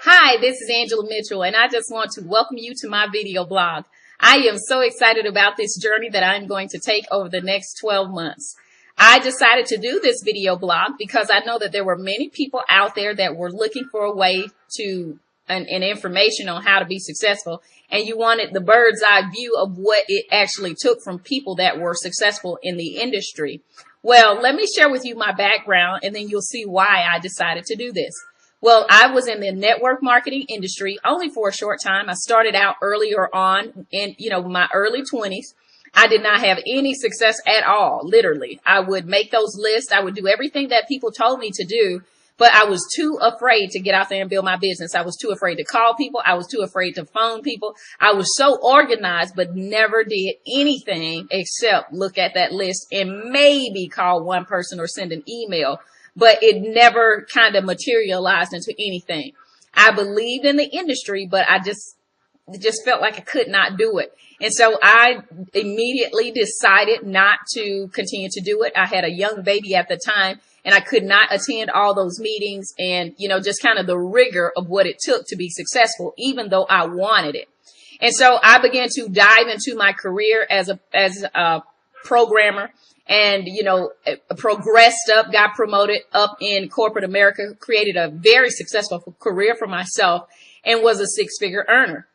Hi, this is Angelia Mitchell, and I just want to welcome you to my video blog. I am so excited about this journey that I'm going to take over the next 12 months. I decided to do this video blog because I know that there were many people out there that were looking for a way to and information on how to be successful, and you wanted the bird's eye view of what it actually took from people that were successful in the industry. Well, let me share with you my background, and then you'll see why I decided to do this. Well, I was in the network marketing industry only for a short time. I started out earlier on in, my early 20s. I did not have any success at all, literally. I would make those lists. I would do everything that people told me to do, but I was too afraid to get out there and build my business. I was too afraid to call people. I was too afraid to phone people. I was so organized, but never did anything except look at that list and maybe call one person or send an email. But it never kind of materialized into anything. I believed in the industry, but I just felt like I could not do it. And so I immediately decided not to continue to do it. I had a young baby at the time, and I could not attend all those meetings and, just kind of the rigor of what it took to be successful, even though I wanted it. And so I began to dive into my career as a programmer. And, progressed up, got promoted up in corporate America, created a very successful career for myself, and was a six-figure earner.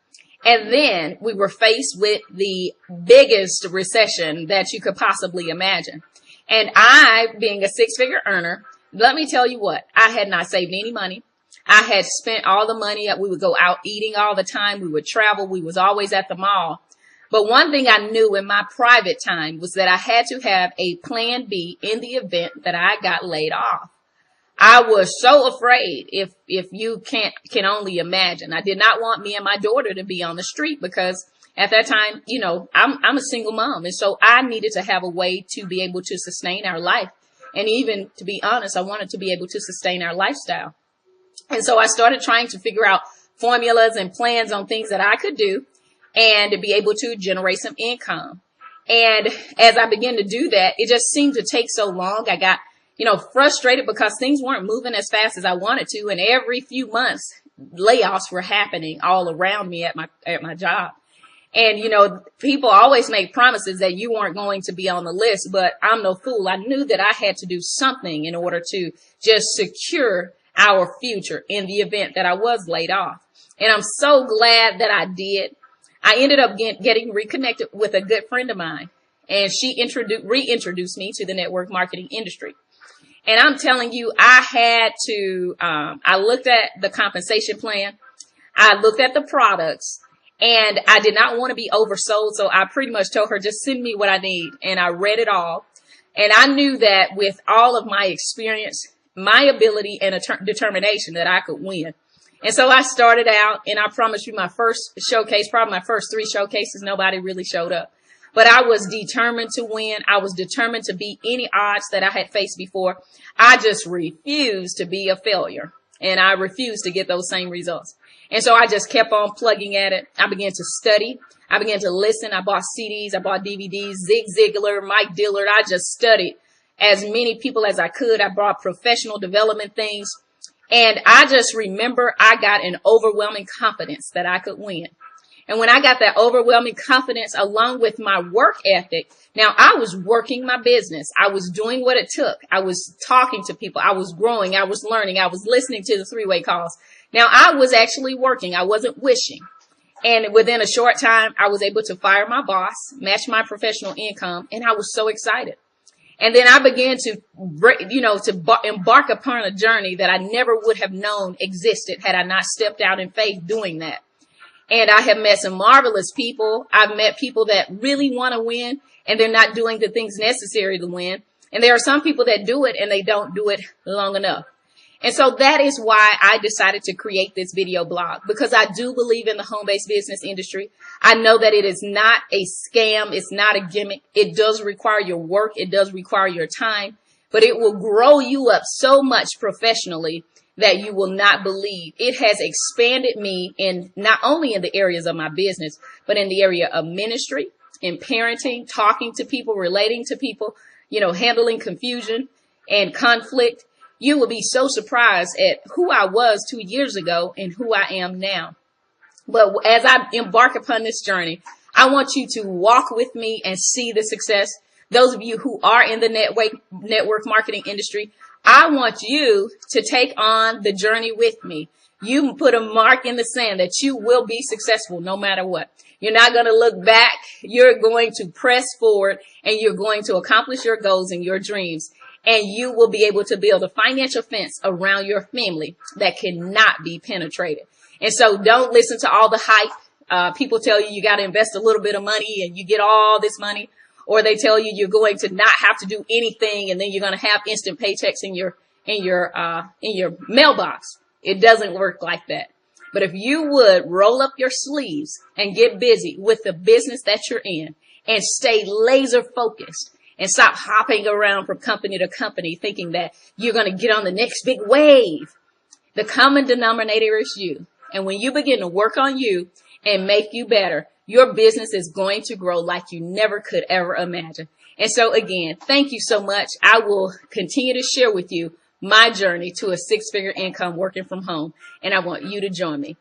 And then we were faced with the biggest recession that you could possibly imagine. And I, being a six-figure earner, let me tell you what, I had not saved any money. I had spent all the money. We would go out eating all the time. We would travel. We was always at the mall. But one thing I knew in my private time was that I had to have a plan B in the event that I got laid off. I was so afraid, if you can only imagine. I did not want me and my daughter to be on the street because at that time, I'm a single mom. And so I needed to have a way to be able to sustain our life. And even, to be honest, I wanted to be able to sustain our lifestyle. And so I started trying to figure out formulas and plans on things that I could do and to be able to generate some income. And as I began to do that, it just seemed to take so long. I got, frustrated because things weren't moving as fast as I wanted to. And every few months, layoffs were happening all around me at my job. And, people always make promises that you weren't going to be on the list, but I'm no fool. I knew that I had to do something in order to just secure our future in the event that I was laid off. And I'm so glad that I did. I ended up getting reconnected with a good friend of mine, and she reintroduced me to the network marketing industry. And I'm telling you, I looked at the compensation plan. I looked at the products, and I did not want to be oversold. So I pretty much told her, just send me what I need. And I read it all. And I knew that with all of my experience, my ability and determination that I could win. And so I started out, and I promise you my first showcase, probably my first 3 showcases, nobody really showed up. But I was determined to win. I was determined to beat any odds that I had faced before. I just refused to be a failure, and I refused to get those same results. And so I just kept on plugging at it. I began to study. I began to listen. I bought CDs. I bought DVDs, Zig Ziglar, Mike Dillard. I just studied as many people as I could. I bought professional development things. And I just remember I got an overwhelming confidence that I could win. And when I got that overwhelming confidence along with my work ethic, now I was working my business. I was doing what it took. I was talking to people. I was growing. I was learning. I was listening to the 3-way calls. Now I was actually working. I wasn't wishing. And within a short time, I was able to fire my boss, match my professional income, and I was so excited. And then I began to, embark upon a journey that I never would have known existed had I not stepped out in faith doing that. And I have met some marvelous people. I've met people that really want to win, and they're not doing the things necessary to win. And there are some people that do it, and they don't do it long enough. And so that is why I decided to create this video blog, because I do believe in the home-based business industry. I know that it is not a scam. It's not a gimmick. It does require your work. It does require your time, but it will grow you up so much professionally that you will not believe. It has expanded me in not only in the areas of my business, but in the area of ministry, in parenting, talking to people, relating to people, handling confusion and conflict. You will be so surprised at who I was 2 years ago and who I am now. But as I embark upon this journey, I want you to walk with me and see the success. Those of you who are in the network marketing industry, I want you to take on the journey with me. You put a mark in the sand that you will be successful no matter what. You're not going to look back. You're going to press forward and you're going to accomplish your goals and your dreams. And you will be able to build a financial fence around your family that cannot be penetrated. And so don't listen to all the hype. People tell you got to invest a little bit of money and you get all this money, or they tell you you're going to not have to do anything and then you're going to have instant paychecks in your mailbox. It doesn't work like that. But if you would roll up your sleeves and get busy with the business that you're in and stay laser focused and stop hopping around from company to company thinking that you're going to get on the next big wave. The common denominator is you. And when you begin to work on you and make you better, your business is going to grow like you never could ever imagine. And so again, thank you so much. I will continue to share with you my journey to a 6-figure income working from home. And I want you to join me.